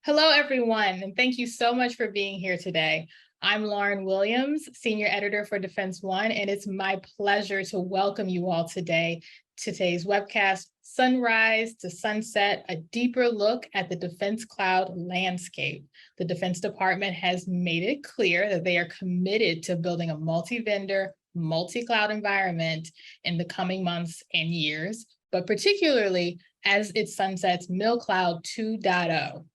Hello, everyone, and thank you so much for being here today. I'm Lauren Williams, Senior Editor for Defense One, and it's my pleasure to welcome you all today to today's webcast, Sunrise to Sunset, a deeper look at the defense cloud landscape. The Defense Department has made it clear that they are committed to building a multi-vendor, multi-cloud environment in the coming months and years, but particularly as it sunsets MilCloud 2.0.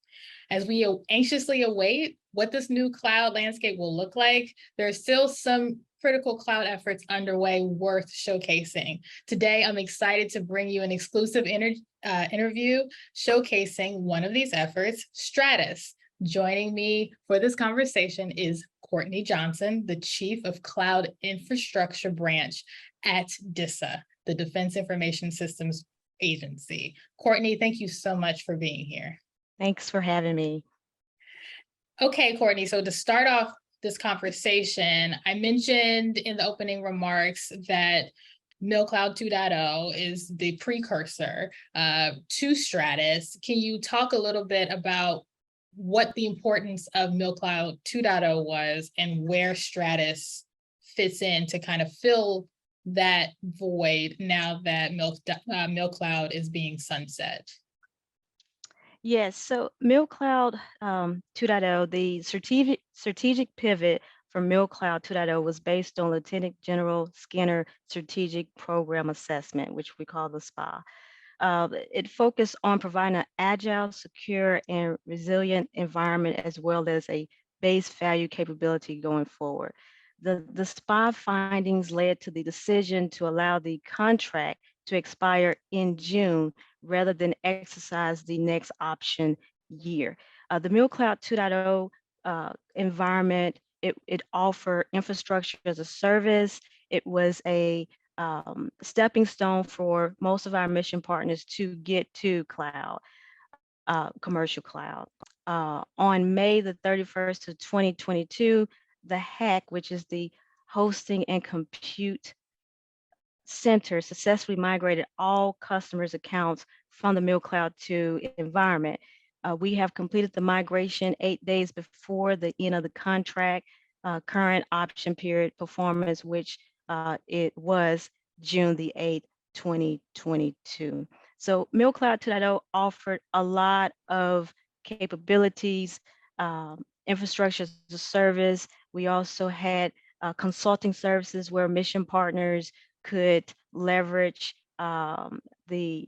As we anxiously await what this new cloud landscape will look like, there are still some critical cloud efforts underway worth showcasing. Today, I'm excited to bring you an exclusive interview showcasing one of these efforts, Stratus. Joining me for this conversation is Courtney Johnson, the Chief of Cloud Infrastructure Branch at DISA, the Defense Information Systems Agency. Courtney, thank you so much for being here. Thanks for having me. Okay, Courtney, so to start off this conversation, I mentioned in the opening remarks that MilCloud 2.0 is the precursor to Stratus. Can you talk a little bit about what the importance of MilCloud 2.0 was and where Stratus fits in to kind of fill that void now that MilCloud is being sunset? Yes, so MilCloud 2.0, the strategic pivot for MilCloud 2.0 was based on Lieutenant General Skinner Strategic Program Assessment, which we call the SPA. It focused on providing an agile, secure, and resilient environment, as well as a base value capability going forward. The SPA findings led to the decision to allow the contract to expire in June rather than exercise the next option year. The MilCloud 2.0 environment, it offered infrastructure as a service. It was a stepping stone for most of our mission partners to get to cloud, commercial cloud. On May the 31st of 2022, the HAC, which is the Hosting and Compute Center, successfully migrated all customers' accounts from the MilCloud 2 environment. We have completed the migration 8 days before the end of the contract, current option period performance, which it was June the 8th, 2022. So MilCloud 2.0 offered a lot of capabilities, infrastructure as a service. We also had consulting services where mission partners could leverage the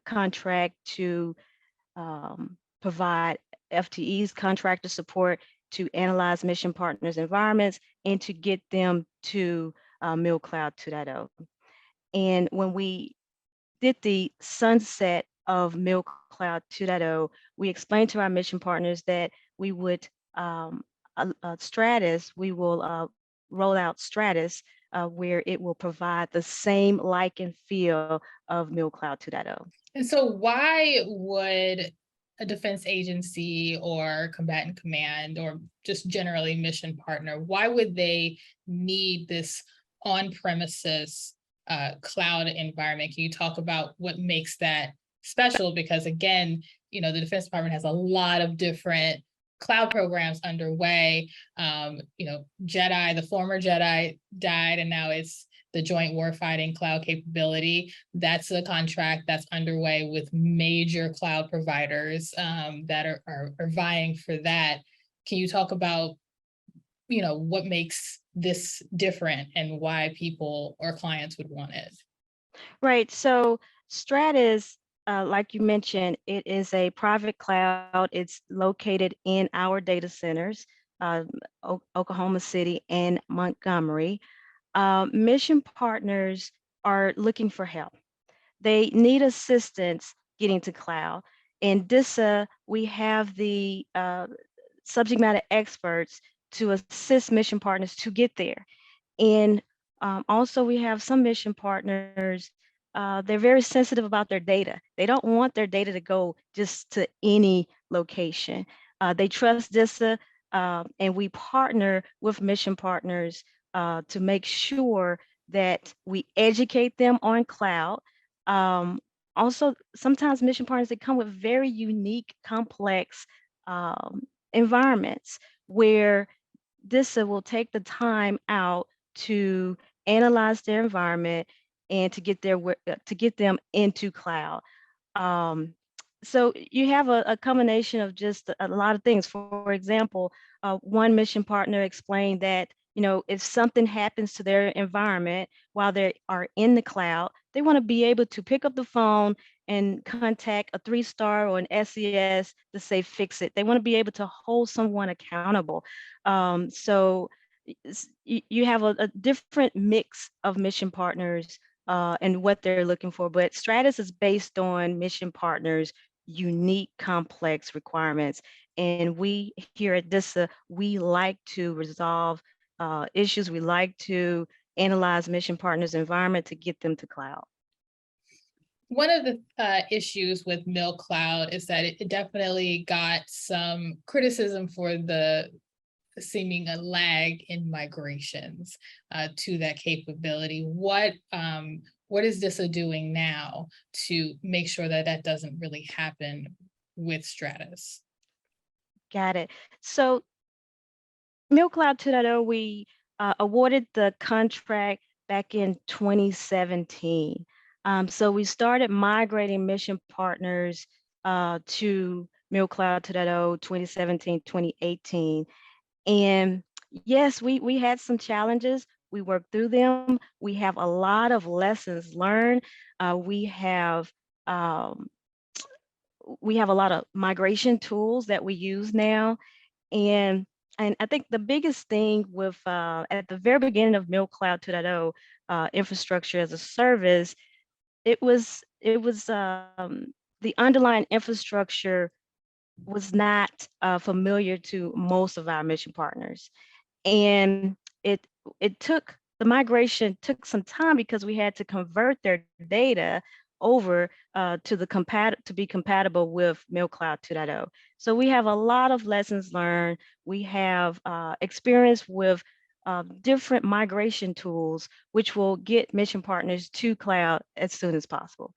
contract to provide FTEs, contractor support, to analyze mission partners' environments and to get them to MilCloud 2.0. And when we did the sunset of MilCloud 2.0, we explained to our mission partners that we would Stratus, we will roll out Stratus, where it will provide the same like and feel of MilCloud 2.0. And so why would a defense agency or combatant command or just generally mission partner, why would they need this on-premises cloud environment? Can you talk about what makes that special? Because again, you know, the Defense Department has a lot of different cloud programs underway. You know, JEDI, the former JEDI died, and now it's the Joint Warfighting Cloud Capability. That's a contract that's underway with major cloud providers that are vying for that. Can you talk about, you know, what makes this different and why people or clients would want it? Right. So Stratus, like you mentioned, it is a private cloud. It's located in our data centers, Oklahoma City and Montgomery. Mission partners are looking for help. They need assistance getting to cloud. In DISA, we have the subject matter experts to assist mission partners to get there. And also we have some mission partners, they're very sensitive about their data. They don't want their data to go just to any location. They trust DISA, and we partner with mission partners to make sure that we educate them on cloud. also, sometimes mission partners, they come with very unique, complex um, environments where DISA will take the time out to analyze their environment and to get to get them into cloud. Um, so you have a combination of just a lot of things. For example, one mission partner explained that, if something happens to their environment while they are in the cloud, they want to be able to pick up the phone and contact a 3-star or an SES to say fix it. They want to be able to hold someone accountable. So you have a different mix of mission partners and what they're looking for. But Stratus is based on mission partners' unique, complex requirements. And we here at DISA, we like to resolve issues. We like to analyze mission partners' environment to get them to cloud. One of the issues with Mill Cloud is that it definitely got some criticism for the seeming a lag in migrations to that capability. What is DISA doing now to make sure that that doesn't really happen with Stratus? Got it. So MillCloud 2.0, we awarded the contract back in 2017. So we started migrating mission partners to MillCloud 2.0, 2017, 2018. And yes, we had some challenges. We worked through them. We have a lot of lessons learned. We have um, we have a lot of migration tools that we use now. And I think the biggest thing with at the very beginning of MillCloud 2.0, infrastructure as a service, it was the underlying infrastructure was not familiar to most of our mission partners. And it the migration took some time because we had to convert their data over to be compatible with MillCloud 2.0. So we have a lot of lessons learned. We have experience with different migration tools, which will get mission partners to cloud as soon as possible.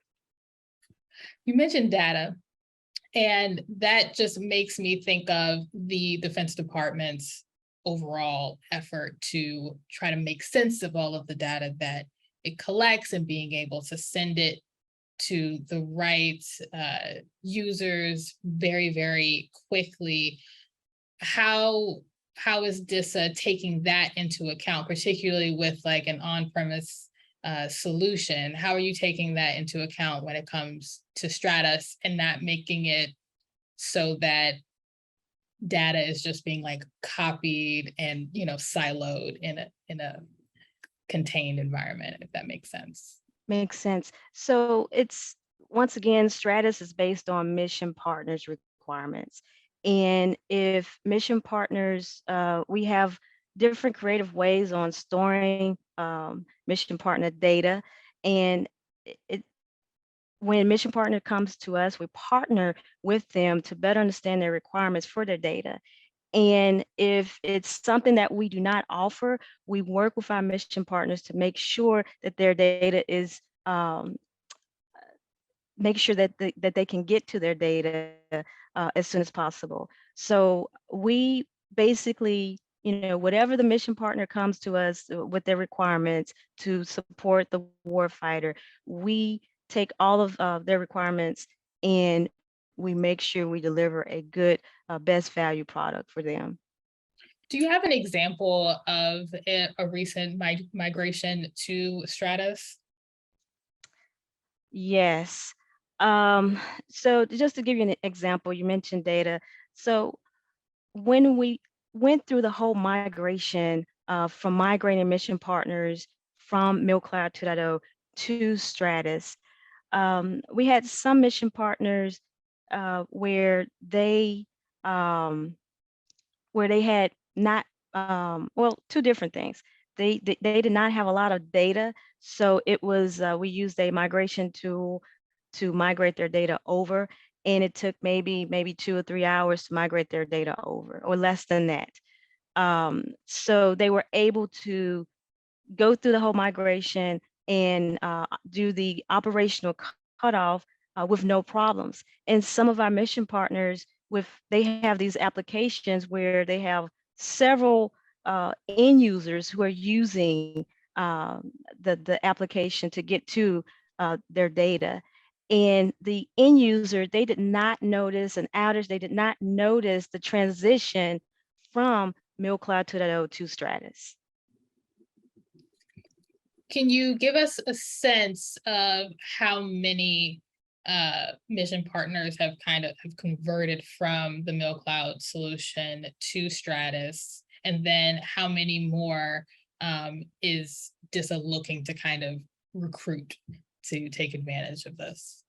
You mentioned data, and that just makes me think of the Defense Department's overall effort to try to make sense of all of the data that it collects and being able to send it to the right users very, very quickly. How is DISA taking that into account, particularly with like an on-premise solution? How are you taking that into account when it comes to Stratus and not making it so that data is just being like copied and siloed in a contained environment, if that makes sense? Makes sense. So it's once again, Stratus is based on mission partners' requirements. And if mission partners, we have different creative ways on storing mission partner data. And it, when mission partner comes to us, we partner with them to better understand their requirements for their data. And if it's something that we do not offer, we work with our mission partners to make sure that their data is, make sure that they can get to their data as soon as possible. So we basically, whatever the mission partner comes to us with their requirements to support the warfighter, we take all of their requirements and we make sure we deliver a good, best value product for them. Do you have an example of a recent migration to Stratus? Yes. So just to give you an example, you mentioned data. So when we went through the whole migration from migrating mission partners from MillCloud 2.0 to Stratus, we had some mission partners where um, they had not, well, two different things. They did not have a lot of data, so it was we used a migration tool to migrate their data over, and it took maybe 2 or 3 hours to migrate their data over, or less than that. So they were able to go through the whole migration and do the operational cutoff with no problems. And some of our mission partners, they have these applications where they have several end users who are using the application to get to their data. And the end user, they did not notice an outage. They did not notice the transition from MilCloud 2.0 to Stratus. Can you give us a sense of how many mission partners have converted from the MilCloud solution to Stratus, and then how many more is DISA looking to kind of recruit to take advantage of this?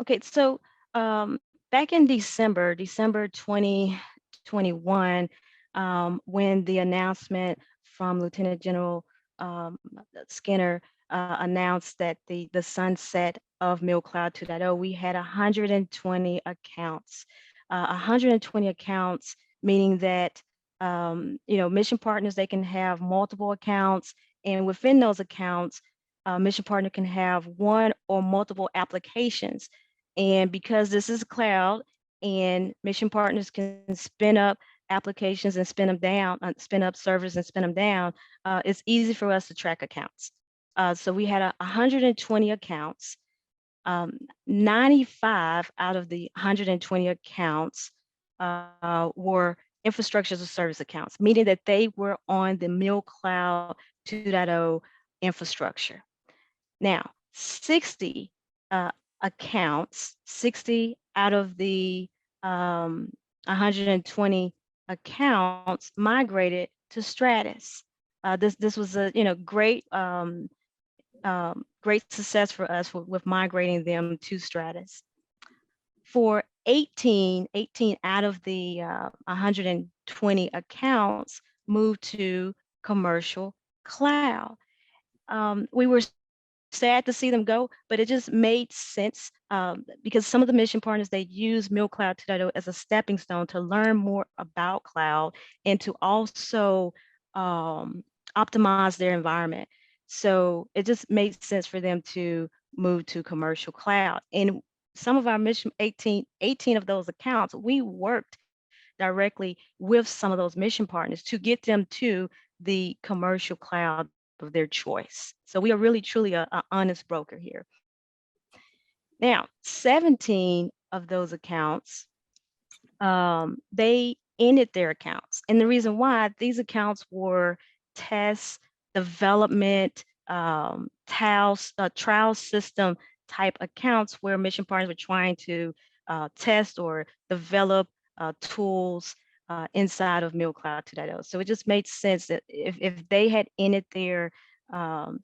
Okay, so back in December 2021, when the announcement from Lieutenant General Skinner announced that the sunset of MilCloud 2.0, we had 120 accounts. 120 accounts, meaning that mission partners, they can have multiple accounts, and within those accounts, mission partner can have one or multiple applications. And because this is cloud and mission partners can spin up applications and spin them down, spin up servers and spin them down, it's easy for us to track accounts. So we had 120 accounts. 95 out of the 120 accounts were infrastructure as a service accounts, meaning that they were on the MilCloud 2.0 infrastructure. Now, 60 accounts, 60 out of the 120 accounts migrated to Stratus. This was a great great success for us with migrating them to Stratus. For 18 out of the 120 accounts moved to commercial cloud. We were sad to see them go, but it just made sense because some of the mission partners, they use MilCloud 2.0 as a stepping stone to learn more about cloud and to also optimize their environment. So it just made sense for them to move to commercial cloud. And some of our mission 18 of those accounts, we worked directly with some of those mission partners to get them to the commercial cloud of their choice. So we are really truly an honest broker here. Now, 17 of those accounts, they ended their accounts. And the reason why, these accounts were test, development, trial system type accounts where mission partners were trying to test or develop tools inside of MilCloud 2.0. So it just made sense that if they had ended their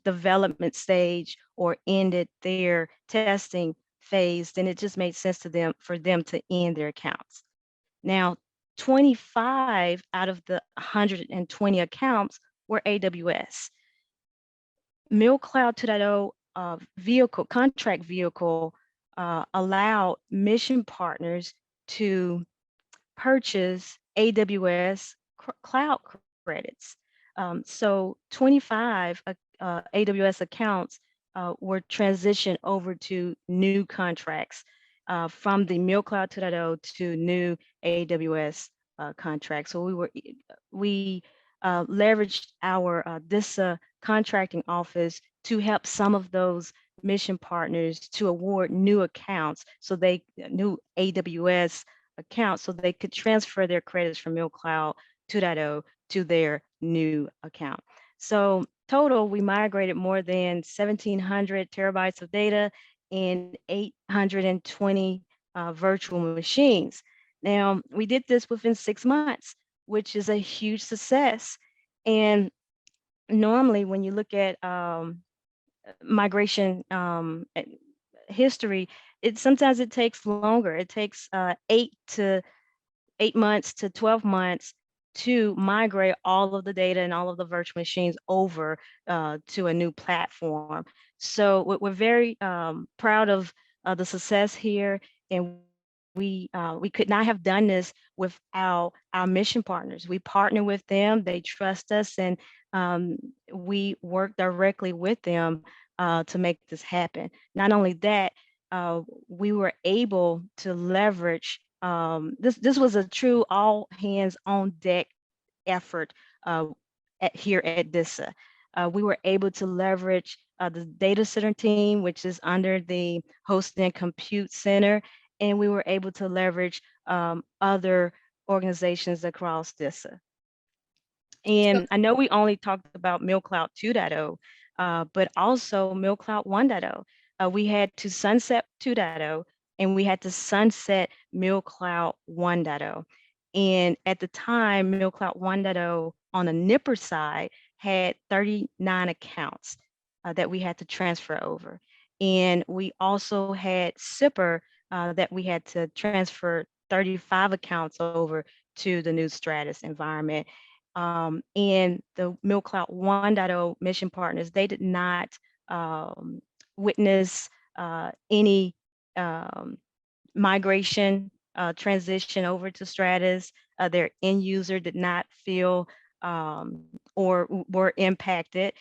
development stage or ended their testing phase, then it just made sense to them for them to end their accounts. Now, 25 out of the 120 accounts were AWS. MilCloud 2.0 contract vehicle allowed mission partners to purchase AWS cloud credits. So 25 AWS accounts were transitioned over to new contracts from the MilCloud 2.0 to new AWS contracts. So we leveraged our DISA contracting office to help some of those mission partners to award new accounts, so new AWS accounts, so they could transfer their credits from MilCloud 2.0 to their new account. So total, we migrated more than 1,700 terabytes of data and 820 virtual machines. Now, we did this within 6 months, which is a huge success. And normally when you look at migration history, sometimes it takes longer. It takes 8 months to 12 months to migrate all of the data and all of the virtual machines over to a new platform. So we're very proud of the success here, and we could not have done this without our mission partners. We partner with them, they trust us, and we work directly with them to make this happen. Not only that, we were able to leverage this was a true all hands on deck effort here at DISA. We were able to leverage the data center team, which is under the Hosting and Compute Center, and we were able to leverage other organizations across DISA. And I know we only talked about MilCloud 2.0, but also MilCloud 1.0. We had to sunset 2.0 and we had to sunset MilCloud 1.0. And at the time, MilCloud 1.0 on the Nipper side had 39 accounts that we had to transfer over. And we also had Sipper that we had to transfer 35 accounts over to the new Stratus environment. And the MilCloud 1.0 mission partners, they did not witness any migration transition over to Stratus. Their end user did not feel or were impacted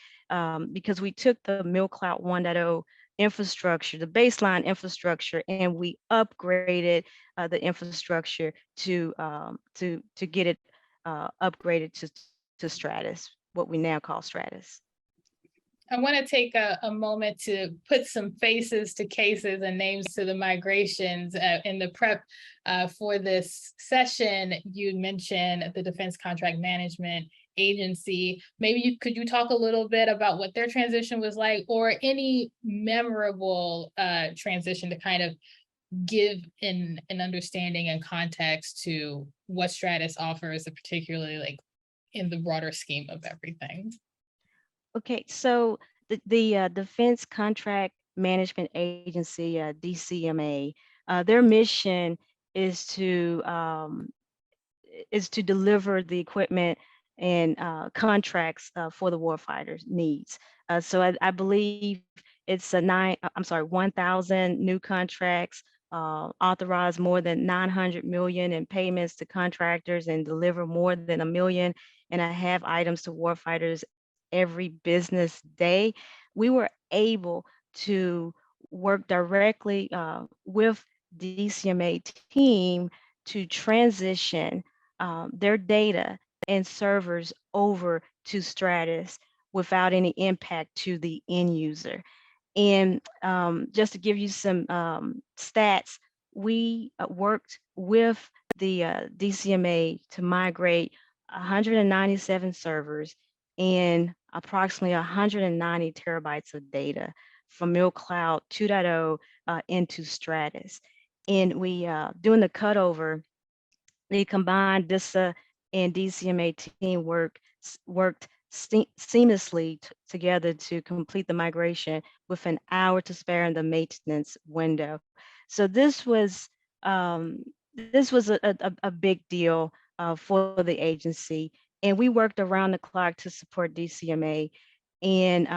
because we took the MilCloud 1.0 infrastructure, the baseline infrastructure, and we upgraded the infrastructure to get it upgraded to Stratus, what we now call Stratus. I want to take a moment to put some faces to cases and names to the migrations. In the prep for this session, you mentioned the Defense Contract Management Agency. Maybe could you talk a little bit about what their transition was like, or any memorable transition to kind of give an understanding and context to what Stratus offers, particularly like in the broader scheme of everything. Okay, so the Defense Contract Management Agency, DCMA, their mission is to deliver the equipment and contracts for the warfighters' needs. So I believe it's 1,000 new contracts, authorized more than 900 million in payments to contractors and deliver more than 1 million and a half items to warfighters every business day. We were able to work directly with DCMA team to transition their data and servers over to Stratus without any impact to the end user. And just to give you some stats, we worked with the DCMA to migrate 197 servers and approximately 190 terabytes of data from MilCloud 2.0 into Stratus. And we, doing the cutover, the combined DISA and DCMA team worked seamlessly together to complete the migration with an hour to spare in the maintenance window. So this was a big deal for the agency, and we worked around the clock to support DCMA. And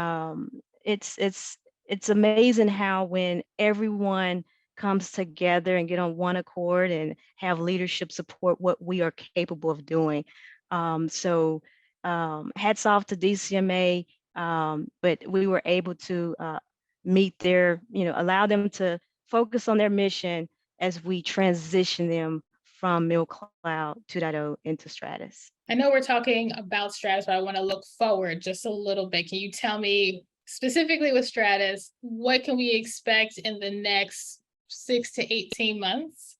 it's amazing how when everyone comes together and get on one accord and have leadership support what we are capable of doing. So hats off to DCMA, but we were able to meet their, allow them to focus on their mission as we transition them from MilCloud 2.0 into Stratus. I know we're talking about Stratus, but I want to look forward just a little bit. Can you tell me specifically with Stratus, what can we expect in the next 6 to 18 months?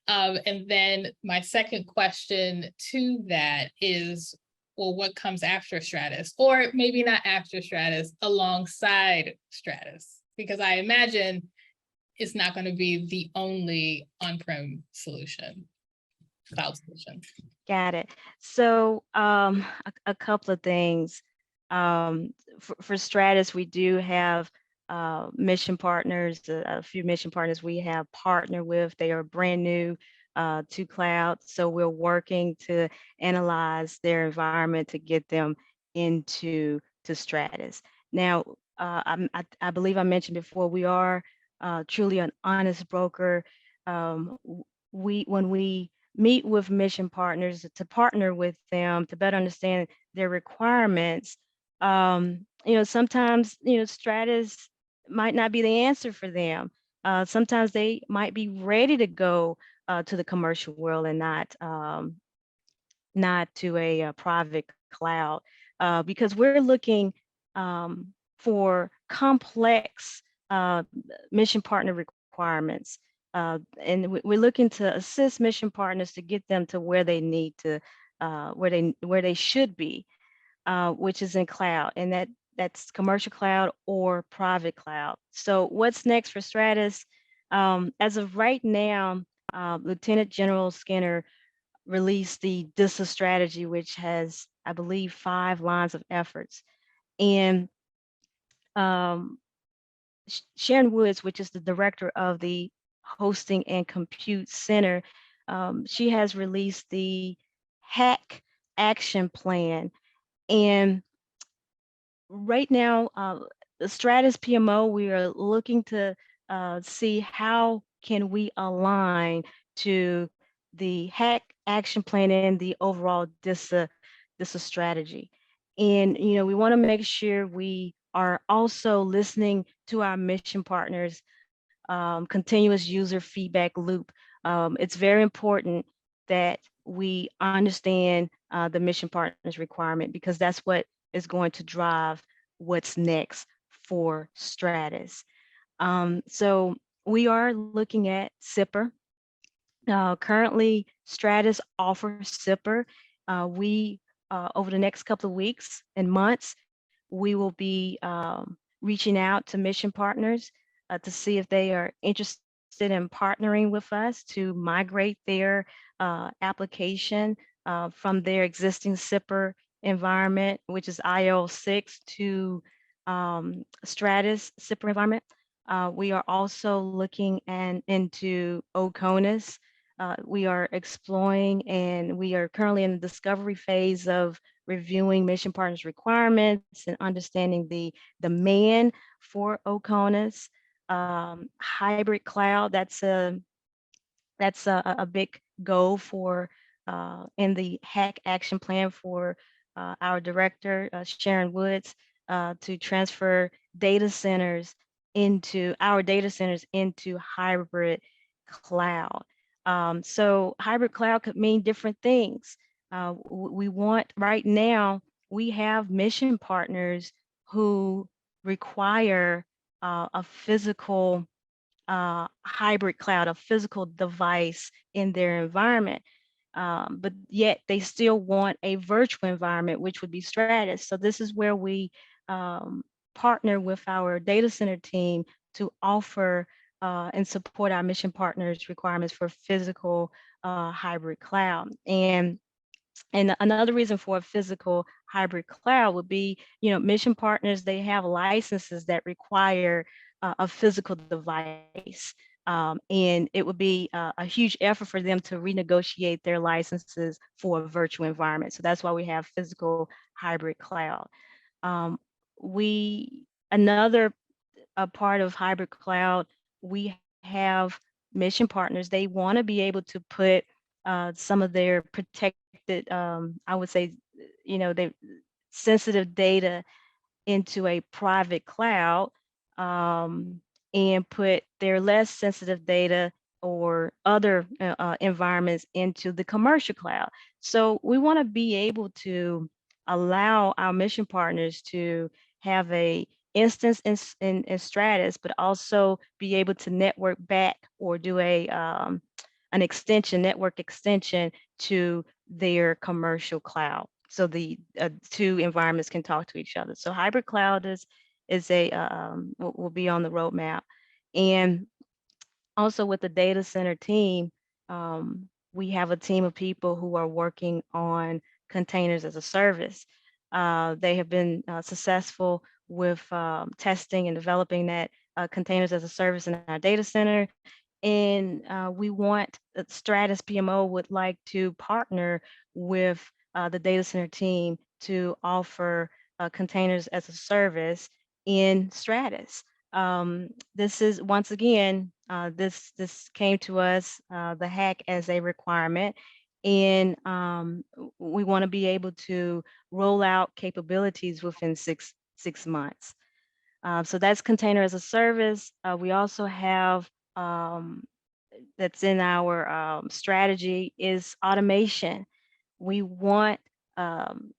And then my second question to that is, well, what comes after Stratus? Or maybe not after Stratus, alongside Stratus? Because I imagine it's not going to be the only on-prem solution, cloud solution. Got it. So a couple of things. For Stratus, we do have mission partners, a few mission partners we have partnered with. They are brand new to cloud. So we're working to analyze their environment to get them into Stratus. Now, I believe I mentioned before, we are truly an honest broker. When we meet with mission partners to partner with them to better understand their requirements, sometimes, Stratus might not be the answer for them. sometimes they might be ready to go to the commercial world and not to a private cloud, because we're looking for complex uh, mission partner requirements. And we're looking to assist mission partners to get them to where they need to, where they should be, which is in cloud, and that's commercial cloud or private cloud. So what's next for Stratus? As of right now, Lieutenant General Skinner released the DISA strategy, which has, I believe, 5 lines of efforts. And um, Sharon Woods, which is the director of the Hosting and Compute Center, she has released the Hack Action Plan. And right now, the Stratus PMO, we are looking to see how can we align to the Hack Action Plan and the overall DISA strategy. And we want to make sure we are also listening to our mission partners, continuous user feedback loop. It's very important that we understand the mission partners requirement, because that's what is going to drive what's next for Stratus. So we are looking at SIPR. Currently, Stratus offers SIPR. We over the next couple of weeks and months, we will be reaching out to mission partners to see if they are interested in partnering with us to migrate their application from their existing SIPR environment, which is IL6, to Stratus SIPR environment. We are also looking into OCONUS. We are exploring, and we are currently in the discovery phase of reviewing mission partners requirements and understanding the demand for OCONUS. Hybrid cloud, that's a big goal for in the Hack Action Plan for our director, Sharon Woods, to transfer our data centers into hybrid cloud. So hybrid cloud could mean different things. We want, right now, we have mission partners who require a physical hybrid cloud, a physical device in their environment. But yet they still want a virtual environment, which would be Stratus. So this is where we partner with our data center team to offer and support our mission partners' requirements for physical hybrid cloud. And another reason for a physical hybrid cloud would be, mission partners, they have licenses that require a physical device. And it would be a huge effort for them to renegotiate their licenses for a virtual environment. So that's why we have physical hybrid cloud. Another part of hybrid cloud, we have mission partners, they want to be able to put some of their protected, I would say, they sensitive data into a private cloud, and put their less sensitive data or other environments into the commercial cloud. So we want to be able to allow our mission partners to have a instance in Stratus, but also be able to network back or do an network extension to their commercial cloud. So the two environments can talk to each other. So hybrid cloud will be on the roadmap. And also with the data center team, we have a team of people who are working on containers as a service. They have been successful with testing and developing that containers as a service in our data center. And we want Stratus PMO would like to partner with the data center team to offer containers as a service in Stratus. This is, once again, this came to us, the hack, as a requirement, and we want to be able to roll out capabilities within six months. So that's container as a service. We also have um, that's in our strategy is automation. We want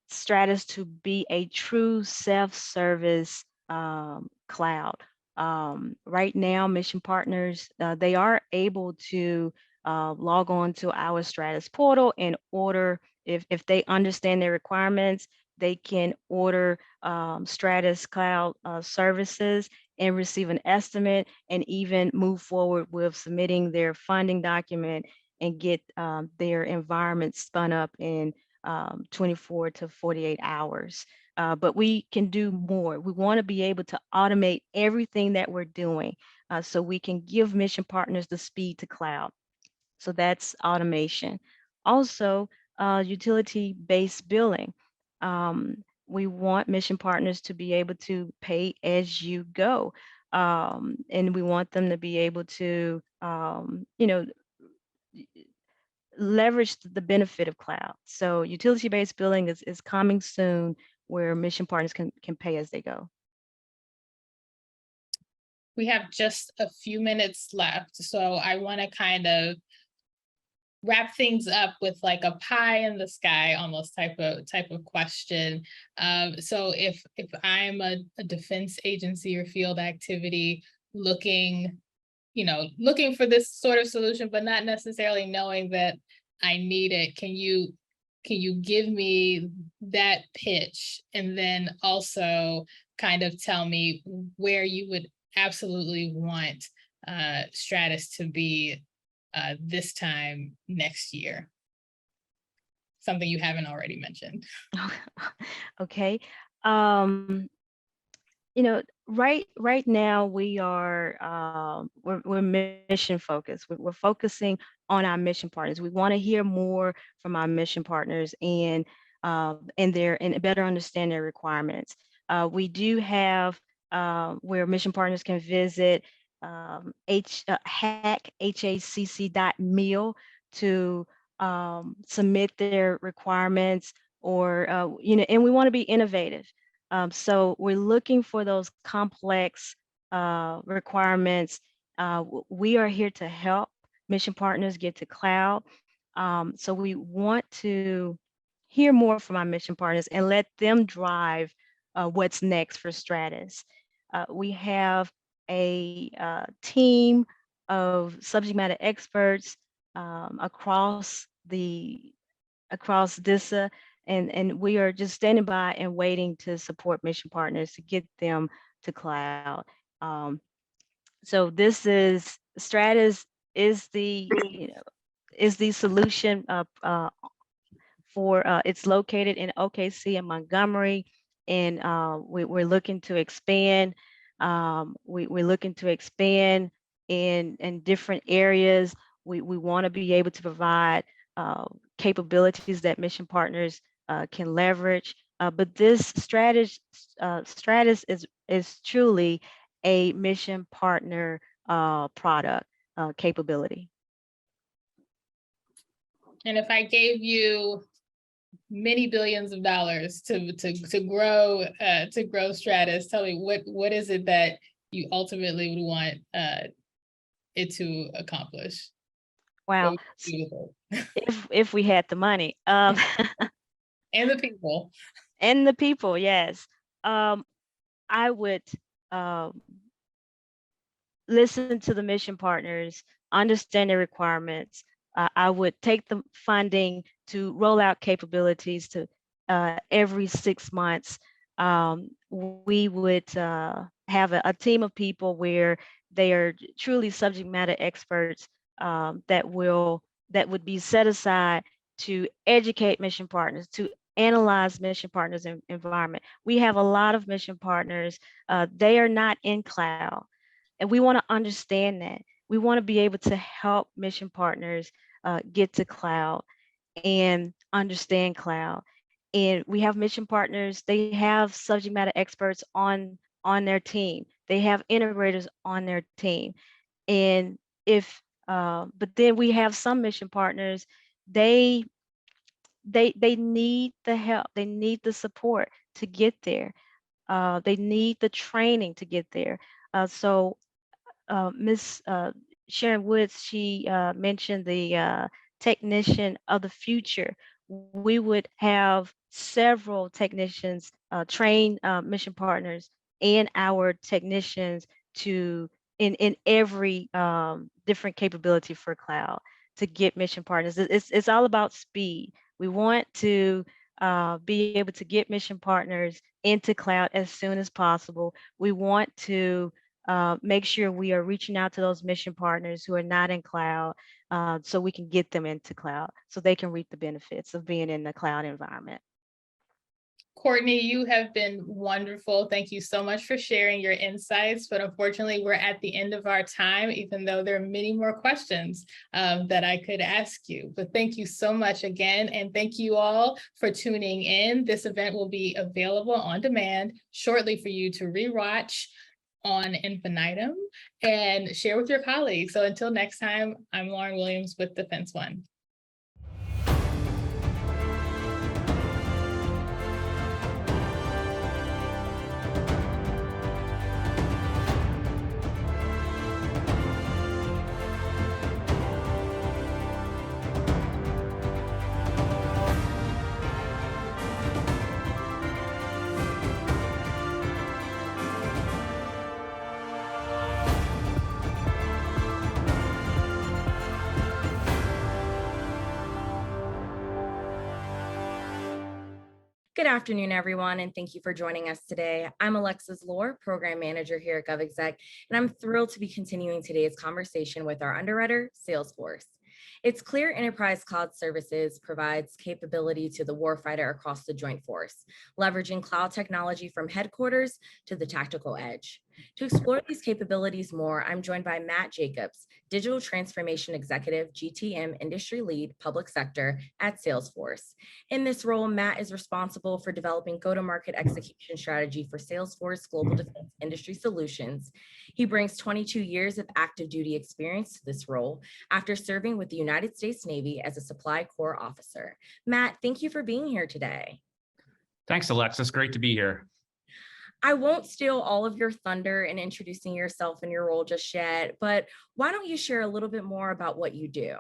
Stratus to be a true self-service cloud. Right now, mission partners, they are able to log on to our Stratus portal and order, if they understand their requirements, they can order Stratus cloud services and receive an estimate and even move forward with submitting their funding document and get their environment spun up in 24 to 48 hours. But we can do more. We want to be able to automate everything that we're doing so we can give mission partners the speed to cloud. So that's automation. Also, utility-based billing. We want mission partners to be able to pay as you go. And we want them to be able to, leverage the benefit of cloud. So utility-based billing is coming soon where mission partners can pay as they go. We have just a few minutes left, so I want to kind of wrap things up with like a pie in the sky almost type of question. So if I'm a defense agency or field activity looking, looking for this sort of solution, but not necessarily knowing that I need it, can you give me that pitch and then also kind of tell me where you would absolutely want Stratus to be this time next year? Something you haven't already mentioned. Okay. Right now we are we're mission focused. We're focusing on our mission partners. We want to hear more from our mission partners and better understand their requirements. We do have where mission partners can visit hackcc.mil to submit their requirements or and we want to be innovative. So we're looking for those complex requirements. We are here to help mission partners get to cloud. So we want to hear more from our mission partners and let them drive what's next for Stratus. We have a team of subject matter experts across DISA, and we are just standing by and waiting to support mission partners to get them to cloud. So this is Stratus is the solution for it's located in OKC and Montgomery, and we're looking to expand. We're looking to expand in different areas. We want to be able to provide capabilities that mission partners can leverage. But this Stratus is truly a mission partner product capability. And if I gave you many billions of dollars to grow Stratus, tell me what is it that you ultimately would want it to accomplish? Wow. If we had the money. And the people. And the people, yes. I would listen to the mission partners, understand their requirements. I would take the funding to roll out capabilities to every 6 months. We would have a team of people where they are truly subject matter experts that would be set aside to educate mission partners, to analyze mission partners' environment. We have a lot of mission partners. They are not in cloud. And we want to understand that. We want to be able to help mission partners get to cloud and understand cloud. And we have mission partners, they have subject matter experts on their team. They have integrators on their team. And but then we have some mission partners, they need the help, they need the support to get there. They need the training to get there. So Ms. Sharon Woods, she mentioned the technician of the future. We would have several technicians, trained mission partners, and our technicians to in every different capability for cloud to get mission partners. It's all about speed. We want to be able to get mission partners into cloud as soon as possible. We want to make sure we are reaching out to those mission partners who are not in cloud, so we can get them into cloud so they can reap the benefits of being in the cloud environment. Courtney, you have been wonderful. Thank you so much for sharing your insights. But unfortunately, we're at the end of our time, even though there are many more questions that I could ask you. But thank you so much again. And thank you all for tuning in. This event will be available on demand shortly for you to rewatch on infinitum and share with your colleagues. So until next time, I'm Lauren Williams with Defense One. Good afternoon, everyone, and thank you for joining us today. I'm Alexis Lohr, Program Manager here at GovExec, and I'm thrilled to be continuing today's conversation with our underwriter, Salesforce. It's clear Enterprise Cloud Services provides capability to the warfighter across the joint force, leveraging cloud technology from headquarters to the tactical edge. To explore these capabilities more, I'm joined by Matt Jacobs, Digital Transformation Executive, GTM Industry Lead, Public Sector at Salesforce. In this role, Matt is responsible for developing go-to-market execution strategy for Salesforce Global Defense Industry Solutions. He brings 22 years of active duty experience to this role after serving with the United States Navy as a Supply Corps officer. Matt, thank you for being here today. Thanks, Alexis. Great to be here. I won't steal all of your thunder in introducing yourself and your role just yet, but why don't you share a little bit more about what you do?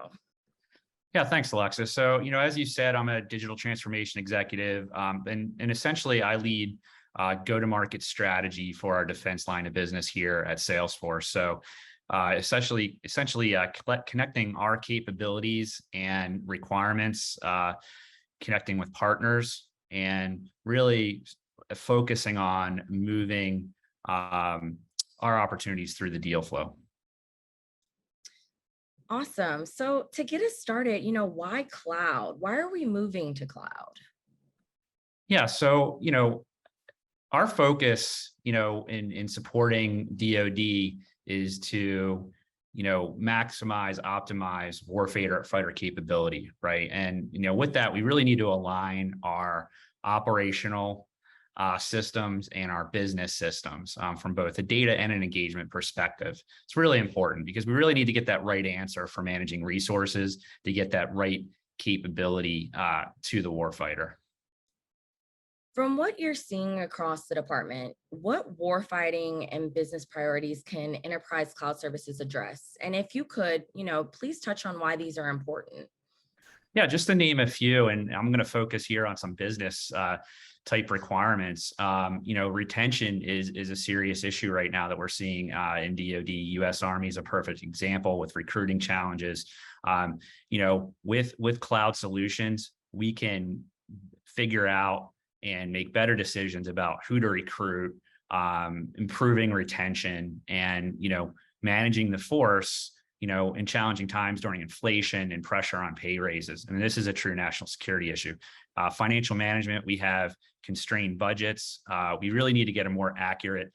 Yeah, thanks, Alexis. So, as you said, I'm a digital transformation executive, and essentially I lead go-to-market strategy for our defense line of business here at Salesforce. So, essentially connecting our capabilities and requirements, connecting with partners, and really focusing on moving our opportunities through the deal flow. Awesome. So to get us started, why cloud? Why are we moving to cloud? Yeah, so, our focus, in supporting DoD is to, maximize, optimize warfighter capability, right? And, with that, we really need to align our operational systems and our business systems from both a data and an engagement perspective. It's really important because we really need to get that right answer for managing resources to get that right capability to the warfighter. From what you're seeing across the department, what warfighting and business priorities can Enterprise Cloud Services address? And if you could, please touch on why these are important. Yeah, just to name a few, and I'm going to focus here on some business type requirements. Retention is a serious issue right now that we're seeing in DoD. U.S. Army is a perfect example with recruiting challenges. With cloud solutions, we can figure out and make better decisions about who to recruit, improving retention, and managing the force in challenging times during inflation and pressure on pay raises. And this is a true national security issue. Financial management, we have constrained budgets. We really need to get a more accurate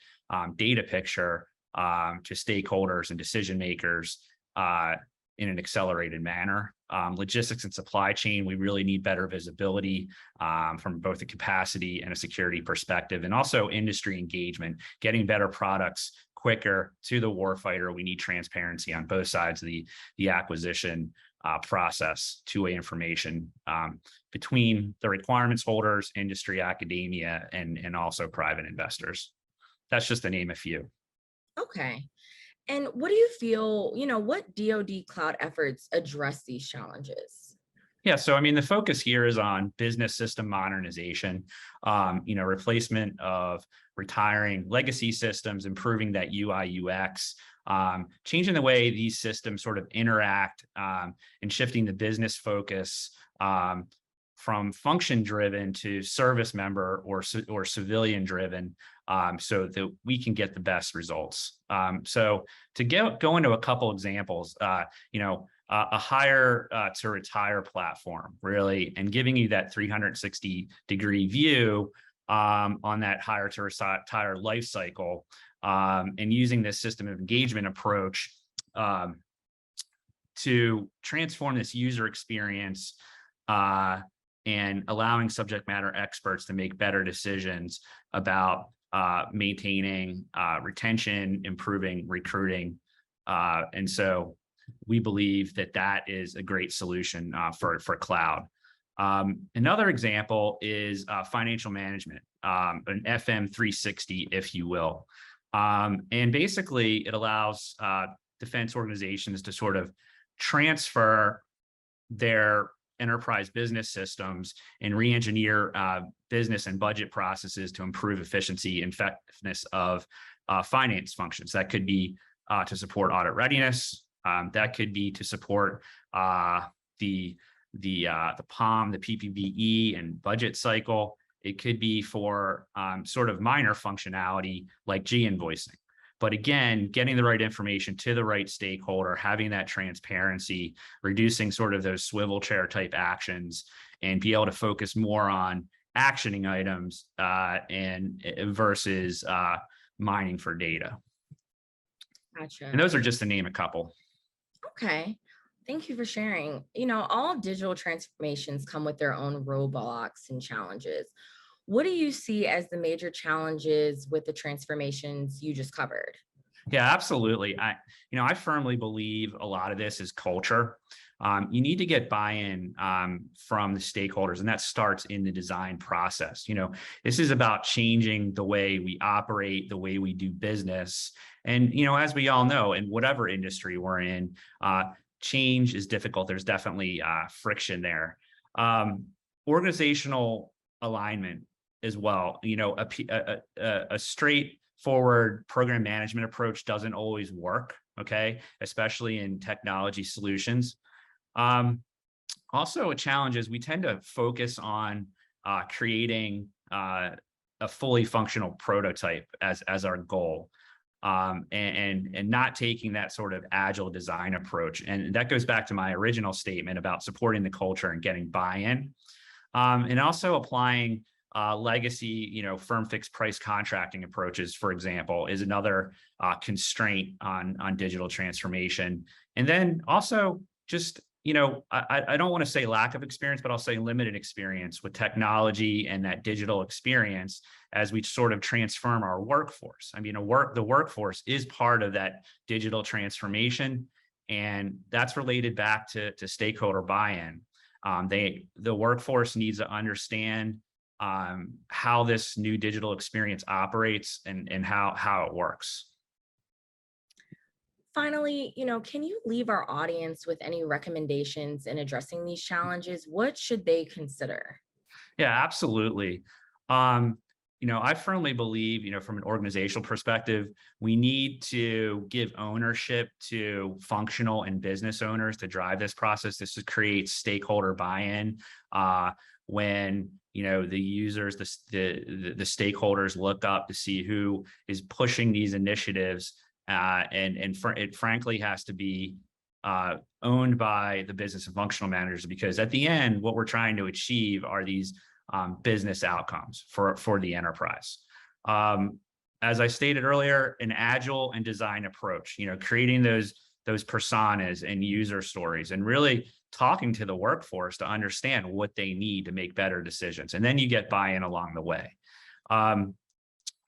data picture to stakeholders and decision makers in an accelerated manner. Logistics and supply chain, we really need better visibility from both a capacity and a security perspective, and also industry engagement, getting better products quicker to the warfighter. We need transparency on both sides of the acquisition process, two-way information between the requirements holders, industry, academia, and also private investors. That's just to name a few. Okay. And what do you feel, what DoD cloud efforts address these challenges? Yeah, so I mean, the focus here is on business system modernization, replacement of retiring legacy systems, improving that UI UX, changing the way these systems sort of interact, and shifting the business focus from function driven to service member or civilian driven, so that we can get the best results. So to go into a couple examples, a hire to retire platform, really, and giving you that 360-degree view on that hire to retire life cycle, and using this system of engagement approach to transform this user experience, and allowing subject matter experts to make better decisions about maintaining retention, improving recruiting. And so we believe that is a great solution for cloud. Another example is financial management, an FM 360, if you will. And basically, it allows defense organizations to sort of transfer their enterprise business systems and re-engineer business and budget processes to improve efficiency and effectiveness of finance functions. That could be to support audit readiness. That could be to support the POM, the PPVE, and budget cycle. It could be for sort of minor functionality like G-invoicing. But again, getting the right information to the right stakeholder, having that transparency, reducing sort of those swivel chair type actions, and be able to focus more on actioning items and versus mining for data. Gotcha. And those are just to name a couple. Okay. Thank you for sharing. All digital transformations come with their own roadblocks and challenges. What do you see as the major challenges with the transformations you just covered? Yeah, absolutely. I firmly believe a lot of this is culture. You need to get buy-in from the stakeholders, and that starts in the design process. This is about changing the way we operate, the way we do business. And, as we all know, in whatever industry we're in, change is difficult. There's definitely friction there. Organizational alignment as well. A straightforward program management approach doesn't always work, okay, especially in technology solutions. Also, a challenge is we tend to focus on creating a fully functional prototype as our goal, and not taking that sort of agile design approach. And that goes back to my original statement about supporting the culture and getting buy-in, and also applying legacy, firm fixed price contracting approaches, for example, is another constraint on digital transformation. And then also just, I don't want to say lack of experience, but I'll say limited experience with technology and that digital experience as we sort of transform our workforce. I mean, the workforce is part of that digital transformation, and that's related back to stakeholder buy-in. The workforce needs to understand how this new digital experience operates and how it works. Finally, can you leave our audience with any recommendations in addressing these challenges? What should they consider? Yeah, absolutely. I firmly believe, from an organizational perspective, we need to give ownership to functional and business owners to drive this process. This creates stakeholder buy-in. When the users, the stakeholders look up to see who is pushing these initiatives, and it frankly has to be owned by the business and functional managers, because at the end, what we're trying to achieve are these business outcomes for the enterprise. As I stated earlier, an agile and design approach, creating those personas and user stories, and really talking to the workforce to understand what they need to make better decisions. And then you get buy-in along the way.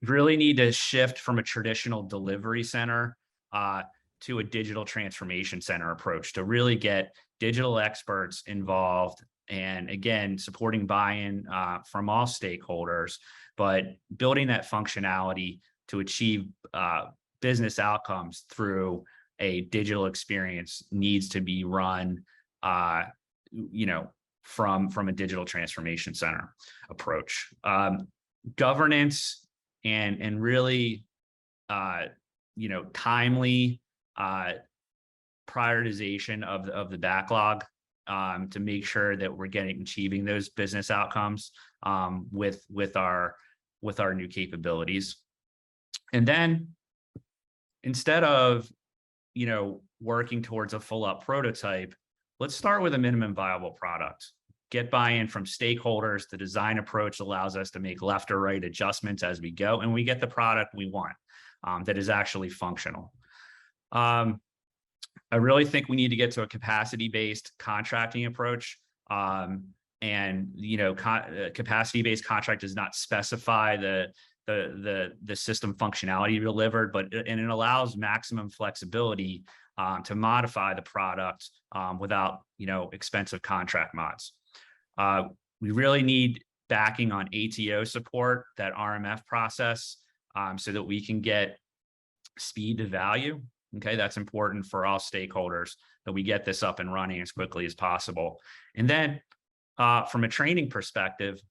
Really need to shift from a traditional delivery center to a digital transformation center approach to really get digital experts involved. And again, supporting buy-in from all stakeholders, but building that functionality to achieve business outcomes through a digital experience needs to be run, from a digital transformation center approach. Governance and really, timely prioritization of the backlog to make sure that we're achieving those business outcomes with our new capabilities. And then instead of working towards a full up prototype, let's start with a minimum viable product. Get buy-in from stakeholders. The design approach allows us to make left or right adjustments as we go, and we get the product we want that is actually functional. I really think we need to get to a capacity-based contracting approach. Capacity-based contract does not specify the system functionality delivered, and it allows maximum flexibility to modify the product without expensive contract mods. We really need backing on ATO support, that RMF process, so that we can get speed to value. Okay, that's important for all stakeholders that we get this up and running as quickly as possible. And then from a training perspective,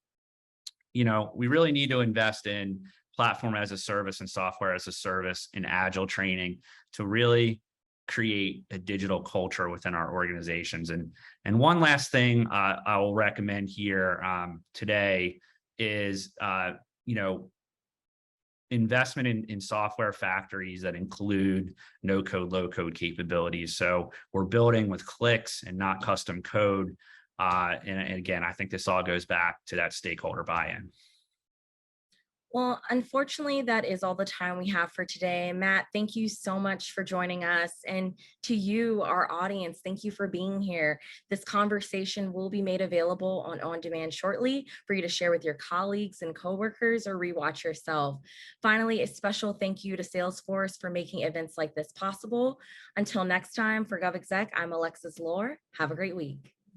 we really need to invest in platform as a service and software as a service and agile training to really create a digital culture within our organizations. And one last thing I will recommend here today is, investment in software factories that include no code, low code capabilities. So we're building with clicks and not custom code. And again, I think this all goes back to that stakeholder buy-in. Well, unfortunately, that is all the time we have for today. Matt, thank you so much for joining us. And to you, our audience, thank you for being here. This conversation will be made available on demand shortly for you to share with your colleagues and coworkers or rewatch yourself. Finally, a special thank you to Salesforce for making events like this possible. Until next time, for GovExec, I'm Alexis Lohr. Have a great week.